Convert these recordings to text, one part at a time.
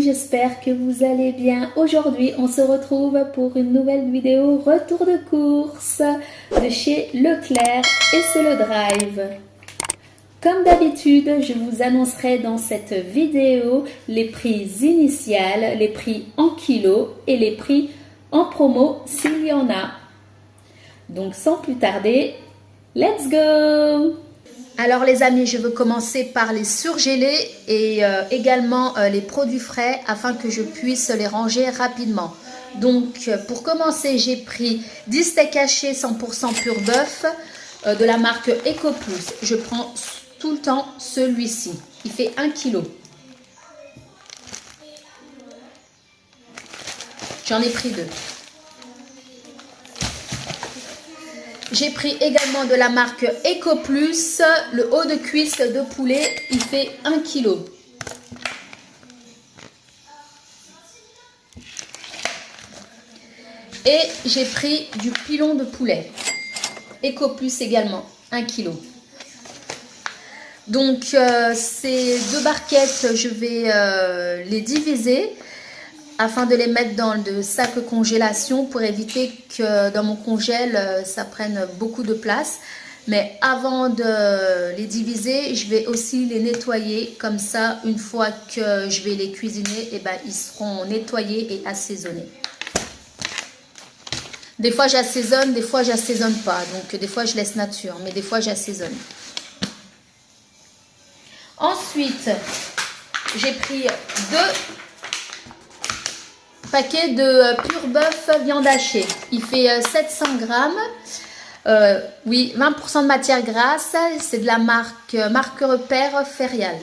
j'espère que vous allez bien. Aujourd'hui, on se retrouve pour une nouvelle vidéo retour de course de chez Leclerc et c'est le Drive. Comme d'habitude, je vous annoncerai dans cette vidéo les prix initiales, les prix en kilos et les prix en promo s'il y en a. Donc sans plus tarder, let's go! Alors les amis, je veux commencer par les surgelés et également les produits frais afin que je puisse les ranger rapidement. Donc pour commencer, j'ai pris 10 steaks hachés 100% pur bœuf de la marque EcoPlus. Je prends tout le temps celui-ci. Il fait 1 kg. J'en ai pris 2. J'ai pris également de la marque EcoPlus, le haut de cuisse de poulet, il fait 1 kg. Et j'ai pris du pilon de poulet, EcoPlus également, 1 kg. Donc ces deux barquettes, je vais les diviser afin de les mettre dans le sac congélation pour éviter que dans mon congèle ça prenne beaucoup de place. Mais avant de les diviser, je vais aussi les nettoyer. Comme ça, une fois que je vais les cuisiner, eh ben, ils seront nettoyés et assaisonnés. Des fois j'assaisonne, des fois j'assaisonne pas. Donc des fois je laisse nature, mais des fois j'assaisonne. Ensuite, j'ai pris 2 paquet de pur bœuf viande hachée. Il fait 700 grammes. Oui, 20% de matière grasse. C'est de la marque Repère Ferial.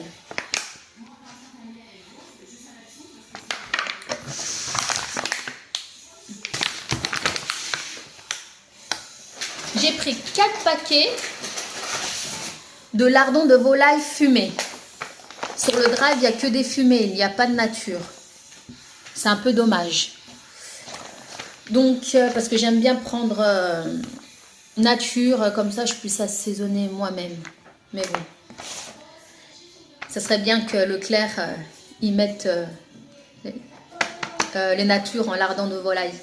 J'ai pris 4 paquets de lardons de volaille fumés. Sur le Drive, il n'y a que des fumées, il n'y a pas de nature. C'est un peu dommage. Donc, parce que j'aime bien prendre nature, comme ça je puisse assaisonner moi-même. Mais bon, ça serait bien que Leclerc y mette les natures en lardons de volaille.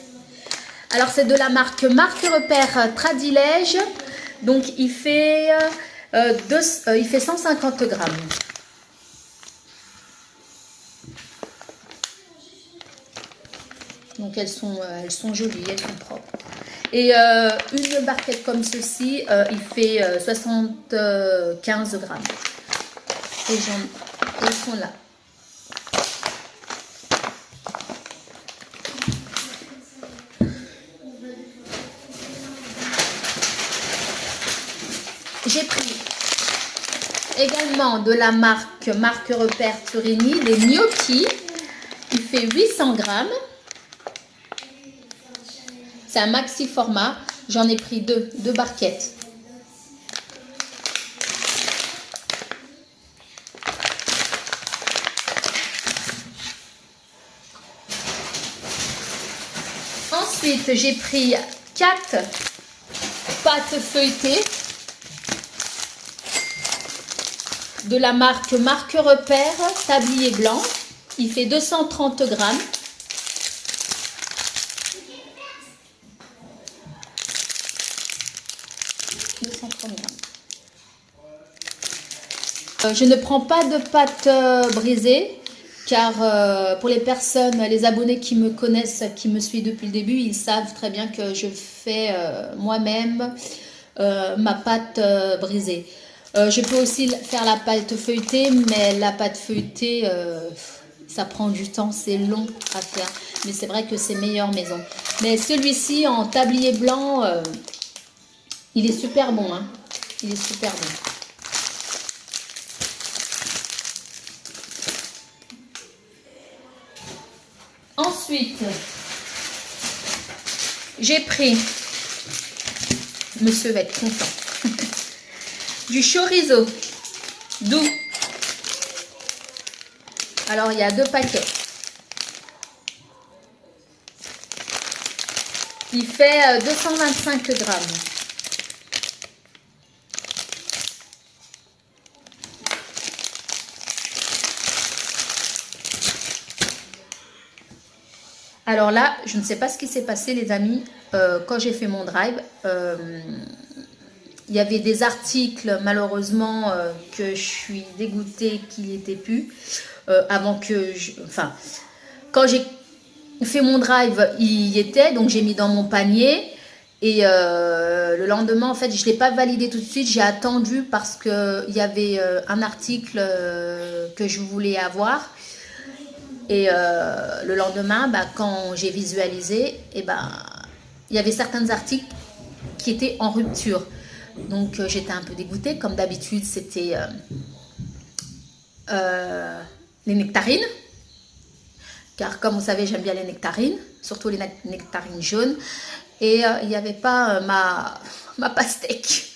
Alors, c'est de la marque Repère Tradilège. Donc, il fait 150 grammes. Donc elles sont jolies, elles sont propres. Et une barquette comme ceci, il fait 75 grammes. Et elles sont là. J'ai pris également de la marque Repère Turini, des gnocchis. Il fait 800 grammes. C'est un maxi format. J'en ai pris 2 barquettes. Ensuite, j'ai pris 4 pâtes feuilletées de la marque Repère Tablier Blanc. Il fait 230 grammes. Je ne prends pas de pâte brisée car pour les personnes, les abonnés qui me connaissent, qui me suivent depuis le début, ils savent très bien que je fais moi-même ma pâte brisée. Je peux aussi faire la pâte feuilletée, mais la pâte feuilletée, ça prend du temps, c'est long à faire. Mais c'est vrai que c'est meilleur maison. Mais celui-ci en tablier blanc, il est super bon, hein. Il est super bon. Ensuite, j'ai pris, monsieur va être content, du chorizo doux. Alors, il y a 2 paquets. Il fait 225 grammes. Alors là, je ne sais pas ce qui s'est passé, les amis. Quand j'ai fait mon drive, il y avait des articles, malheureusement, que je suis dégoûtée qu'il n'y était plus. Avant que enfin, quand j'ai fait mon drive, il y était, donc j'ai mis dans mon panier. Et le lendemain, en fait, je ne l'ai pas validé tout de suite. J'ai attendu parce qu'il y avait un article que je voulais avoir. Et le lendemain, bah, quand j'ai visualisé, et bah, il y avait certains articles qui étaient en rupture. Donc j'étais un peu dégoûtée. Comme d'habitude, c'était les nectarines. Car comme vous savez, j'aime bien les nectarines, surtout les nectarines jaunes. Et il n'y avait pas ma pastèque.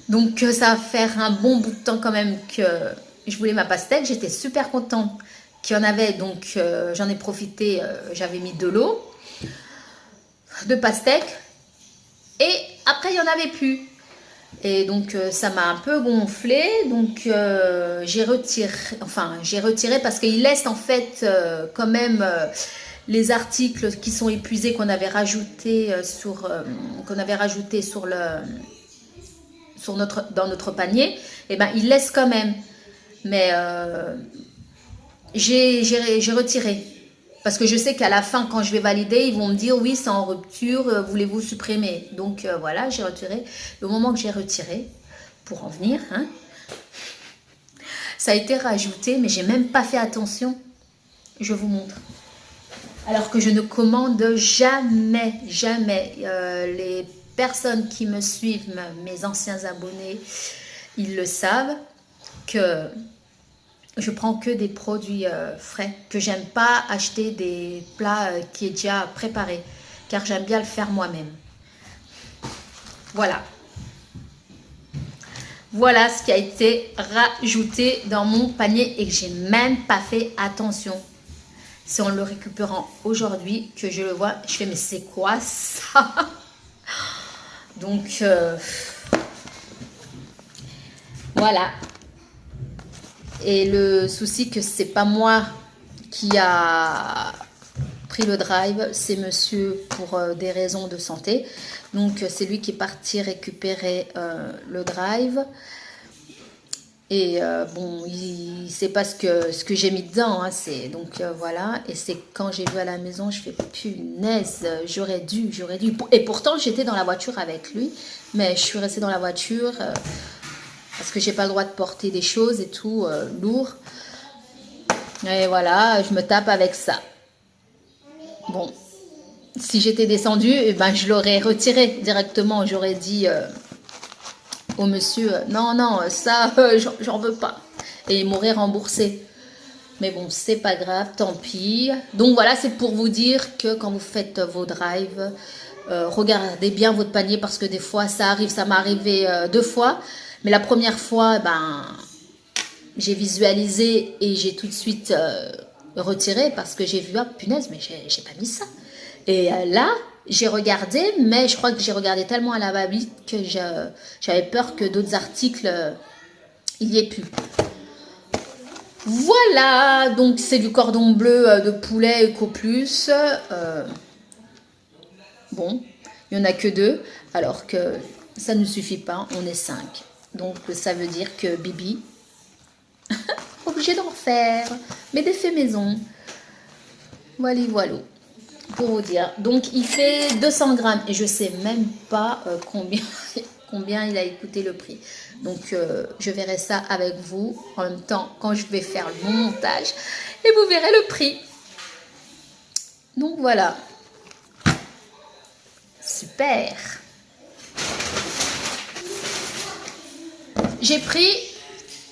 Donc ça va faire un bon bout de temps quand même que je voulais ma pastèque. J'étais super contente qu'il y en avait, donc j'en ai profité. J'avais mis de l'eau, de pastèque. Et après, il n'y en avait plus. Et donc ça m'a un peu gonflé, donc j'ai retiré parce qu'il laisse en fait quand même les articles qui sont épuisés qu'on avait rajoutés dans notre panier, et ben il laisse quand même. Mais j'ai retiré. Parce que je sais qu'à la fin, quand je vais valider, ils vont me dire oui, c'est en rupture, voulez-vous supprimer? Donc voilà, j'ai retiré. Et au moment que j'ai retiré, pour en venir, hein, ça a été rajouté, mais j'ai même pas fait attention. Je vous montre. Alors que je ne commande jamais, jamais. Les personnes qui me suivent, mes anciens abonnés, ils le savent, que je prends que des produits frais, que j'aime pas acheter des plats qui est déjà préparé, car j'aime bien le faire moi-même. Voilà. Voilà ce qui a été rajouté dans mon panier et que j'ai même pas fait attention. C'est en le récupérant aujourd'hui que je le vois. Je fais, mais c'est quoi ça? Donc, voilà. Et le souci que c'est pas moi qui a pris le drive, c'est monsieur pour des raisons de santé. Donc c'est lui qui est parti récupérer le drive. Et bon, il sait pas ce que j'ai mis dedans. Hein, donc voilà. Et c'est quand j'ai vu à la maison, je fais punaise, j'aurais dû. Et pourtant j'étais dans la voiture avec lui, mais je suis restée dans la voiture. Parce que j'ai pas le droit de porter des choses et tout, lourd. Et voilà, je me tape avec ça. Bon, si j'étais descendue, eh ben, je l'aurais retiré directement. J'aurais dit au monsieur, non, non, ça, j'en veux pas. Et il m'aurait remboursé. Mais bon, c'est pas grave, tant pis. Donc voilà, c'est pour vous dire que quand vous faites vos drives, regardez bien votre panier parce que des fois, ça arrive, ça m'est arrivé 2 fois. Mais la première fois, ben, j'ai visualisé et j'ai tout de suite retiré parce que j'ai vu, ah punaise, mais j'ai pas mis ça. Et là, j'ai regardé, mais je crois que j'ai regardé tellement à la va-vite que j'avais peur que d'autres articles, il n'y ait plus. Voilà, donc c'est du cordon bleu de poulet Eco Plus. Bon, il n'y en a que 2, alors que ça ne suffit pas, on est 5. Donc ça veut dire que Bibi, obligé d'en faire, mais des faits maison. Voilà, voilà, pour vous dire. Donc il fait 200 grammes et je sais même pas combien il a coûté le prix. Donc je verrai ça avec vous en même temps quand je vais faire mon montage et vous verrez le prix. Donc voilà. Super. J'ai pris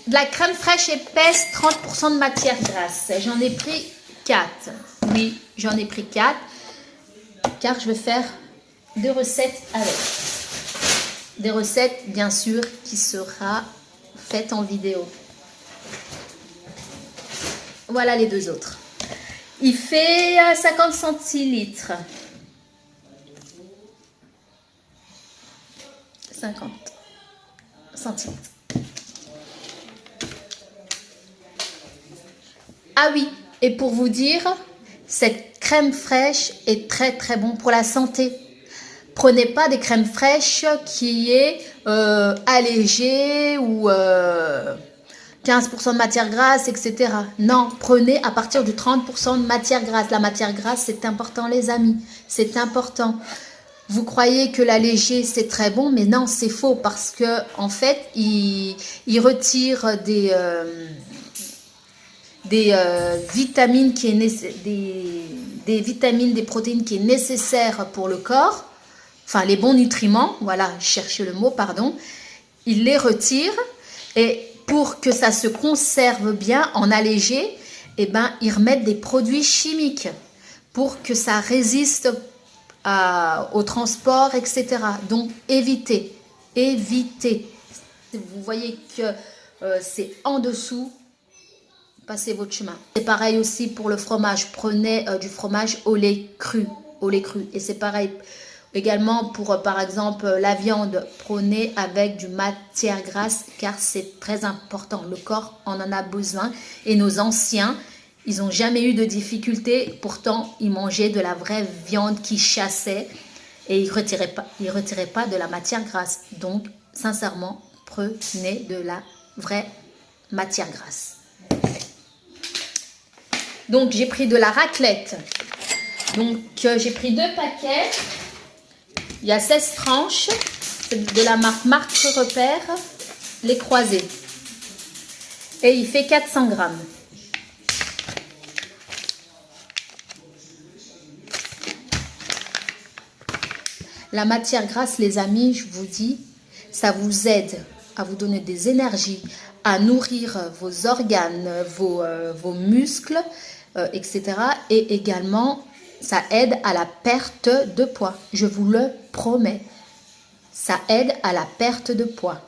de la crème fraîche épaisse, 30% de matière grasse. J'en ai pris 4. Oui, j'en ai pris 4. Car je vais faire 2 recettes avec. Des recettes, bien sûr, qui sera faites en vidéo. Voilà les 2 autres. Il fait 50 centilitres. 50 centilitres. Ah oui, et pour vous dire, cette crème crème fraîche est très très bon pour la santé. Prenez pas des crèmes fraîches qui est allégée ou 15% de matière grasse, etc. Non, prenez à partir du 30% de matière grasse. La matière grasse, c'est important les amis, c'est important. Vous croyez que l'allégé c'est très bon, mais non, c'est faux parce que en fait, il retire des vitamines des vitamines, des protéines qui est nécessaire pour le corps, enfin les bons nutriments, voilà, cherchez le mot, pardon, il les retire et pour que ça se conserve bien en allégé, eh ben, ils remettent des produits chimiques pour que ça résiste au transport, etc. Donc évitez, évitez. Vous voyez que c'est en dessous, passez votre chemin. C'est pareil aussi pour le fromage. Prenez du fromage au lait cru. Au lait cru. Et c'est pareil également pour, par exemple, la viande. Prenez avec du matière grasse car c'est très important. Le corps en a besoin. Et nos anciens, ils n'ont jamais eu de difficultés. Pourtant, ils mangeaient de la vraie viande qui chassait. Et ils ne retiraient pas de la matière grasse. Donc, sincèrement, prenez de la vraie matière grasse. Donc, j'ai pris de la raclette. Donc, j'ai pris 2 paquets. Il y a 16 tranches. C'est de la marque Repère, les croisés. Et il fait 400 grammes. La matière grasse, les amis, je vous dis, ça vous aide à vous donner des énergies, à nourrir vos organes, vos muscles, etc. Et également, ça aide à la perte de poids. Je vous le promets. Ça aide à la perte de poids.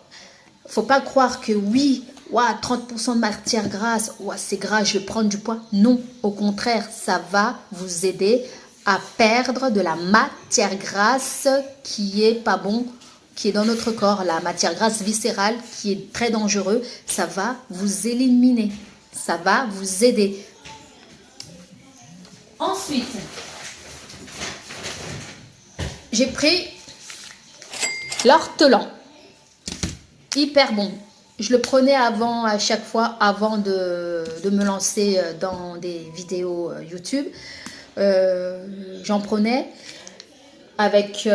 Faut pas croire que oui, ouah, 30% de matière grasse, ouah, c'est gras, je vais prendre du poids. Non, au contraire, ça va vous aider à perdre de la matière grasse qui est pas bon, qui est dans notre corps, la matière grasse viscérale qui est très dangereux. Ça va vous éliminer, ça va vous aider. Ensuite, j'ai pris l'ortolan, hyper bon. Je le prenais avant, à chaque fois, avant de me lancer dans des vidéos YouTube. J'en prenais avec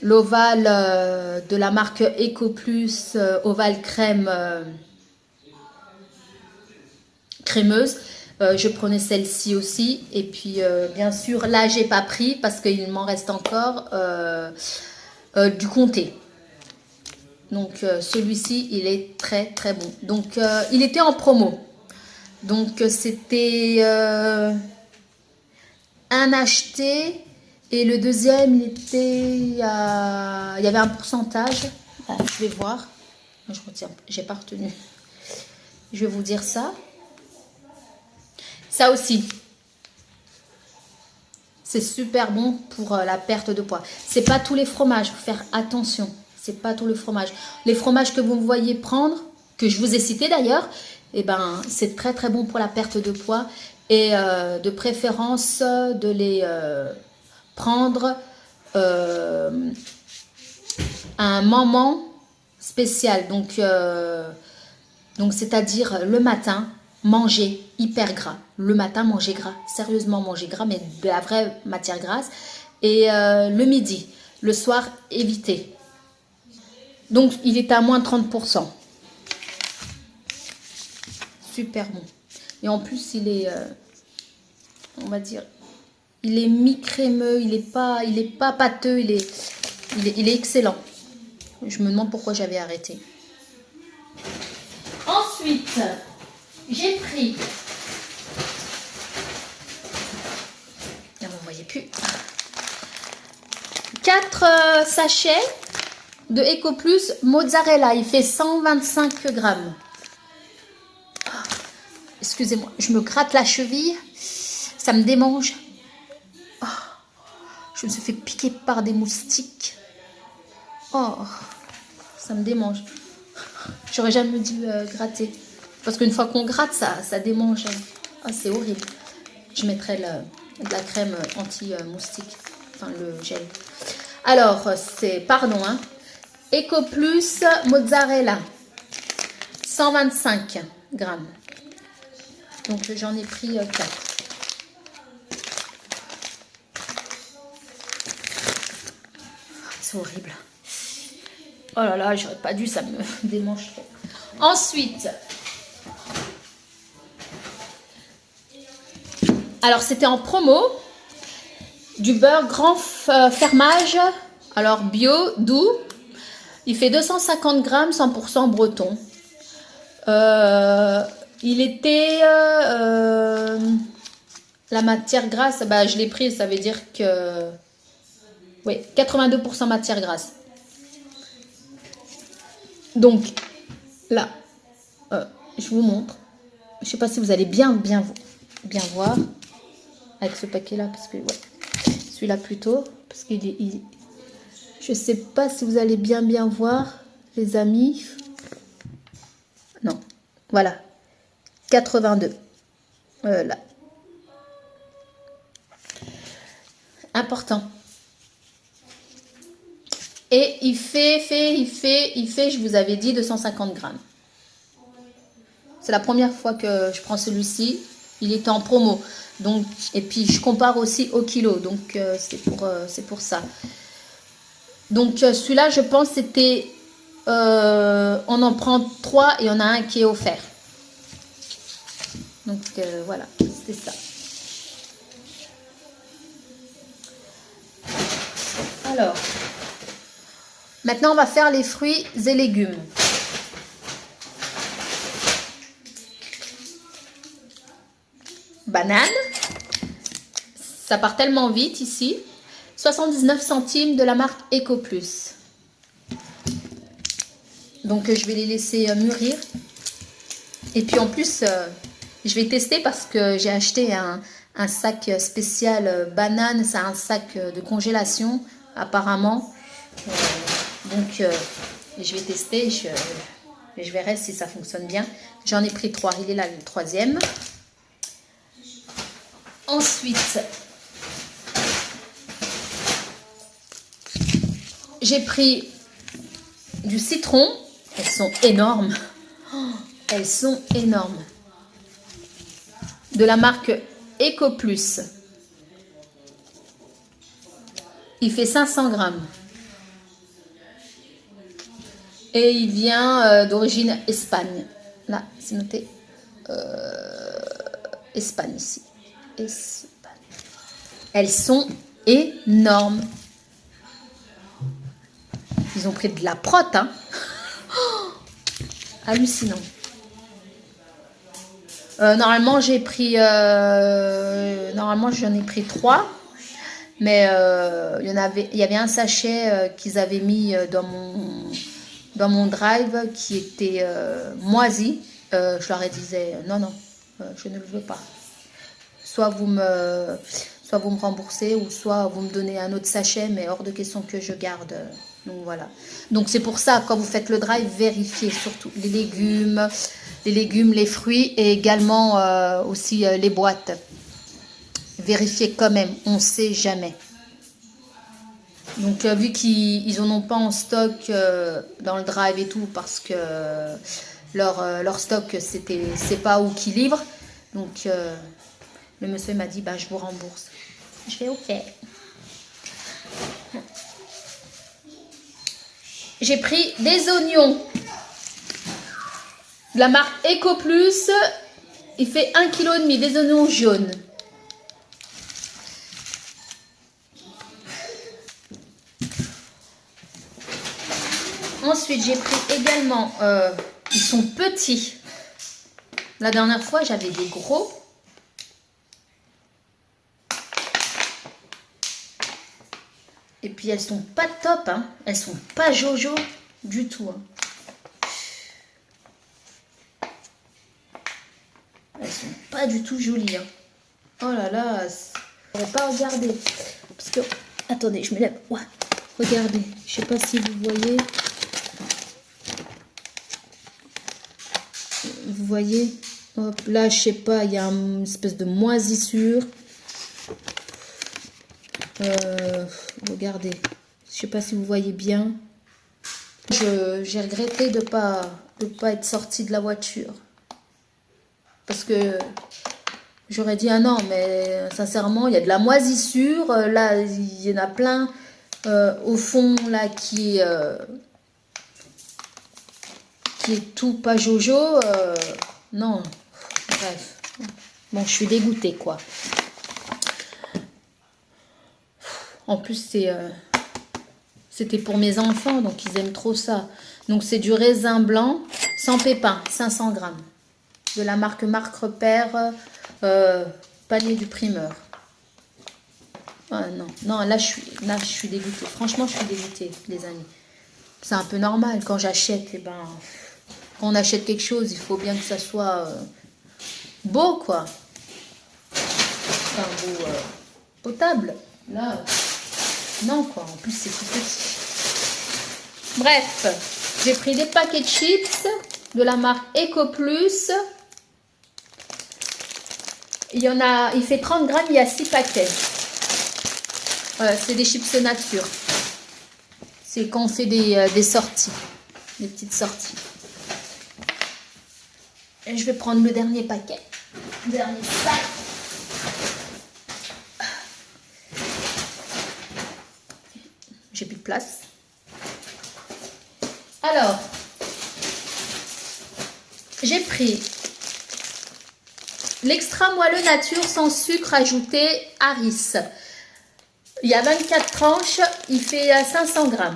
l'ovale de la marque EcoPlus, ovale crème crémeuse. Je prenais celle-ci aussi. Et puis, bien sûr, là, j'ai pas pris parce qu'il m'en reste encore du comté. Donc, celui-ci, il est très, très bon. Donc, il était en promo. Donc, c'était un acheté et le deuxième, il était il y avait un pourcentage. Ah, je vais voir. Je retiens, j'ai pas retenu. Je vais vous dire ça. Ça aussi, c'est super bon pour la perte de poids. C'est pas tous les fromages, faut faire attention. C'est pas tous les fromages. Les fromages que vous me voyez prendre, que je vous ai cités d'ailleurs, eh ben, c'est très très bon pour la perte de poids. Et de préférence de les prendre à un moment spécial. Donc c'est-à-dire le matin, manger hyper gras. Le matin, manger gras. Sérieusement, manger gras, mais de la vraie matière grasse. Et le midi. Le soir, éviter. Donc, il est à moins 30%. Super bon. Et en plus, il est, on va dire, il est mi-crémeux. Il est pas pâteux. Il est excellent. Je me demande pourquoi j'avais arrêté. Ensuite, j'ai pris, vous ne voyez plus, 4 sachets de EcoPlus mozzarella. Il fait 125 grammes. Excusez-moi, je me gratte la cheville, ça me démange. Oh, je me suis fait piquer par des moustiques. Oh, ça me démange. J'aurais jamais dû gratter. Parce qu'une fois qu'on gratte, ça démange. Ah, c'est horrible. Je mettrai de la crème anti-moustique, enfin le gel. Alors, c'est, pardon, hein, Eco Plus Mozzarella, 125 grammes. Donc, j'en ai pris 4. C'est horrible. Oh là là, j'aurais pas dû, ça me démange trop. Ensuite, alors c'était en promo, du beurre grand fermage, alors bio, doux. Il fait 250 grammes, 100% breton. Il était... la matière grasse, bah, je l'ai pris, ça veut dire que... Oui, 82% matière grasse. Donc, là, je vous montre. Je ne sais pas si vous allez bien voir avec ce paquet-là, parce que, ouais, celui-là plutôt, parce qu'il est... Je ne sais pas si vous allez bien voir, les amis. Non, voilà, 82. Là. Important. Et il fait, je vous avais dit, 250 grammes. C'est la première fois que je prends celui-ci. Il était en promo. Donc, et puis, je compare aussi au kilo. Donc, c'est pour ça. Donc, celui-là, je pense c'était... on en prend 3 et on a un qui est offert. Donc, voilà, c'était ça. Alors... Maintenant, on va faire les fruits et légumes. Banane. Ça part tellement vite ici. 79 centimes de la marque Eco Plus. Donc, je vais les laisser mûrir. Et puis, en plus, je vais tester parce que j'ai acheté un sac spécial banane. C'est un sac de congélation, apparemment. Donc, je vais tester, je verrai si ça fonctionne bien. J'en ai pris 3, il est là le 3e. Ensuite, j'ai pris du citron. Elles sont énormes. Oh, elles sont énormes. De la marque Eco Plus. Il fait 500 grammes. Et il vient d'origine Espagne. Là, c'est noté. Espagne ici. Espagne. Elles sont énormes. Ils ont pris de la prot, hein. Oh, hallucinant. Normalement, j'ai pris... normalement, j'en ai pris 3. Mais il y avait un sachet qu'ils avaient mis dans mon drive qui était moisi. Je leur ai dit non, je ne le veux pas. Soit vous me remboursez ou soit vous me donnez un autre sachet, mais hors de question que je garde. Donc voilà. Donc c'est pour ça, quand vous faites le drive, vérifiez surtout les légumes, les fruits et également aussi les boîtes. Vérifiez quand même, on ne sait jamais. Donc vu qu'ils n'en ont pas en stock dans le drive et tout, parce que leur stock c'est pas où qu'ils livrent. Donc le monsieur m'a dit bah je vous rembourse. Je fais ok. J'ai pris des oignons de la marque Eco Plus. Il fait 1,5 kg, des oignons jaunes. Ensuite, j'ai pris également, ils sont petits. La dernière fois, j'avais des gros. Et puis, elles sont pas top, hein. Elles sont pas jojo du tout. Hein. Elles sont pas du tout jolies. Hein. Oh là là, je ne pourrais pas regarder. Parce que, attendez, je me lève. Ouais. Regardez, je sais pas si vous voyez. Vous voyez, hop, là, je sais pas, il y a une espèce de moisissure. Regardez, je sais pas si vous voyez bien. J'ai regretté de pas être sortie de la voiture. Parce que j'aurais dit, ah non, mais sincèrement, il y a de la moisissure. Là, il y en a plein au fond, là, qui est tout pas jojo. Non, bref. Bon, je suis dégoûtée, quoi. En plus, c'était pour mes enfants, donc ils aiment trop ça. Donc, c'est du raisin blanc sans pépins, 500 grammes. De la marque Repère, panier du primeur. Ah, non, là, je suis dégoûtée. Franchement, je suis dégoûtée, les amis. C'est un peu normal. Quand j'achète, quand on achète quelque chose, il faut bien que ça soit beau, quoi. Enfin, beau, potable. Là, non, quoi. En plus, c'est tout petit. Bref, j'ai pris des paquets de chips de la marque Eco Plus. Il fait 30 grammes, il y a 6 paquets. Voilà, c'est des chips nature. C'est quand on fait des sorties, des petites sorties. Et je vais prendre le dernier paquet, le dernier sac. J'ai plus de place. Alors, j'ai pris l'extra moelleux nature sans sucre ajouté Harris. Il y a 24 tranches, il fait 500 grammes.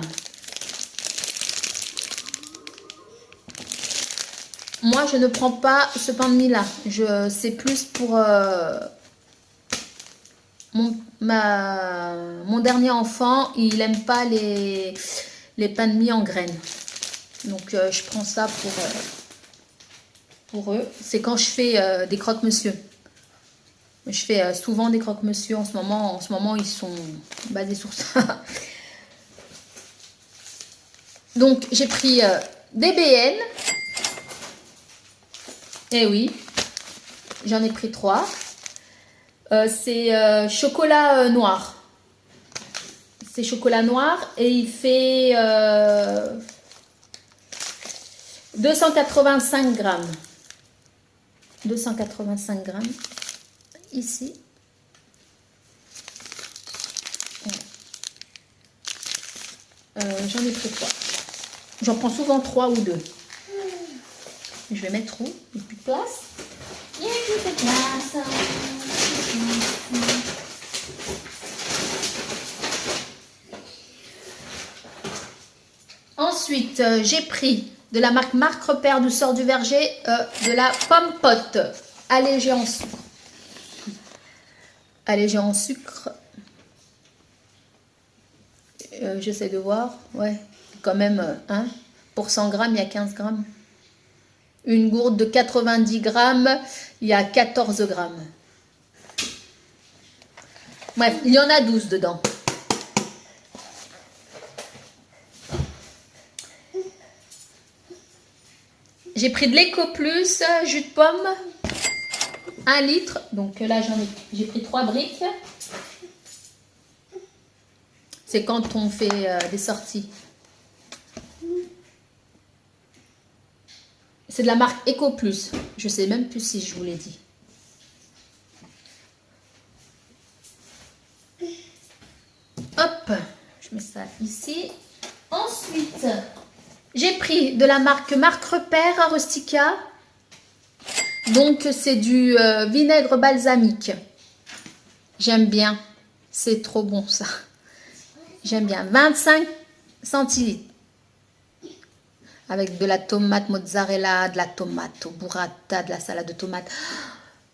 Moi, je ne prends pas ce pain de mie là. C'est plus pour mon dernier enfant. Il n'aime pas les pains de mie en graines. Donc, je prends ça pour eux. C'est quand je fais des croque-monsieur. Je fais souvent des croque-monsieur en ce moment. En ce moment, ils sont basés sur ça. Donc, j'ai pris des BN. Eh oui, j'en ai pris 3. C'est chocolat noir. C'est chocolat noir et il fait 285 grammes. 285 grammes. Ici. J'en ai pris 3. J'en prends souvent 3 ou 2. Je vais mettre où? Il n'y a plus de place. Il n'y a plus de place. Ensuite, j'ai pris de la marque Repère du sort du verger de la pomme pote allégée en sucre. Allégée en sucre. J'essaie de voir. Ouais, quand même, pour 100 grammes, il y a 15 grammes. Une gourde de 90 grammes, il y a 14 grammes. Bref, il y en a 12 dedans. J'ai pris de l'Eco Plus, jus de pomme, 1 litre. Donc là, j'ai pris 3 briques. C'est quand on fait des sorties. C'est de la marque Eco Plus. Je sais même plus si je vous l'ai dit. Hop, je mets ça ici. Ensuite, j'ai pris de la marque Repère Rustica. Donc, c'est du vinaigre balsamique. J'aime bien. C'est trop bon, ça. J'aime bien. 25 centilitres. Avec de la tomate mozzarella, de la tomate au burrata, de la salade de tomate.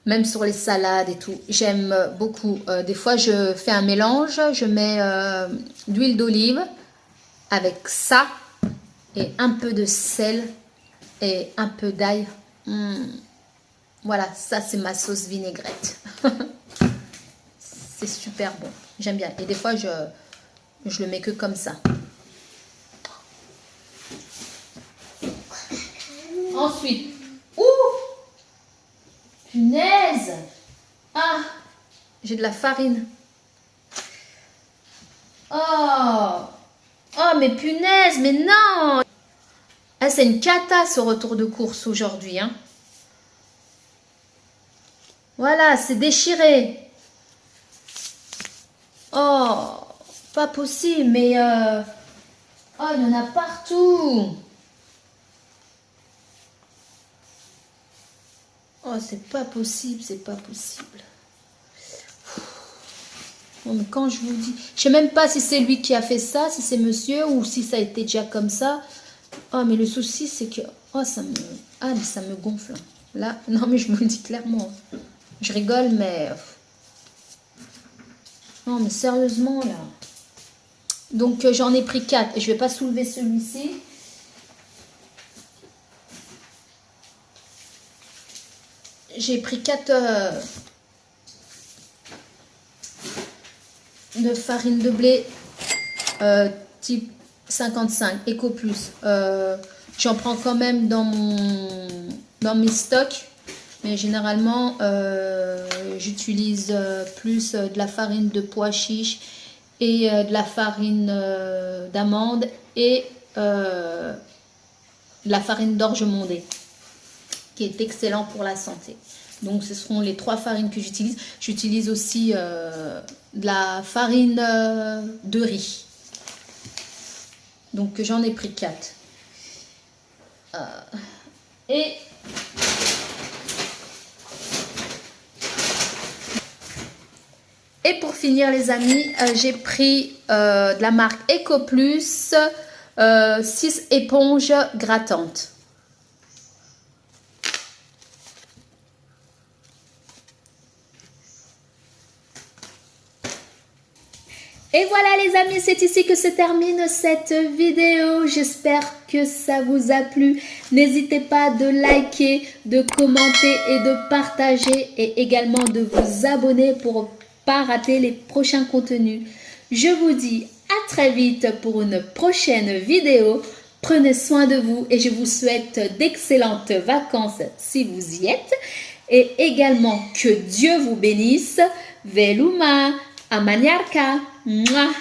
Même sur les salades et tout. J'aime beaucoup. Des fois, je fais un mélange. Je mets d'huile d'olive avec ça et un peu de sel et un peu d'ail. Voilà, ça, c'est ma sauce vinaigrette. C'est super bon. J'aime bien. Et des fois, je le mets que comme ça. Ensuite, punaise! Ah, j'ai de la farine. Oh, oh, mais punaise, mais non. Ah, c'est une cata ce retour de course aujourd'hui, hein. Voilà, c'est déchiré. Oh, pas possible, mais oh, il y en a partout. Oh, c'est pas possible, c'est pas possible. Non, mais quand je vous dis, je sais même pas si c'est lui qui a fait ça, si c'est monsieur ou si ça a été déjà comme ça. Oh, mais le souci, c'est que oh, mais ça me gonfle. Là, non, mais je vous le dis clairement. Je rigole, mais non, mais sérieusement, là. Donc, j'en ai pris 4. Je vais pas soulever celui-ci. J'ai pris 4 de farine de blé type 55, Eco Plus. J'en prends quand même dans mes stocks. Mais généralement, j'utilise plus de la farine de pois chiche et de la farine d'amande et de la farine d'orge mondée, qui est excellent pour la santé. Donc, ce seront les 3 farines que j'utilise. J'utilise aussi de la farine de riz. Donc, j'en ai pris 4. Et pour finir, les amis, j'ai pris de la marque Eco Plus 6 éponges grattantes. Et voilà les amis, c'est ici que se termine cette vidéo. J'espère que ça vous a plu. N'hésitez pas de liker, de commenter et de partager et également de vous abonner pour pas rater les prochains contenus. Je vous dis à très vite pour une prochaine vidéo. Prenez soin de vous et je vous souhaite d'excellentes vacances si vous y êtes. Et également que Dieu vous bénisse. Veluma, a Mallorca. Mouah.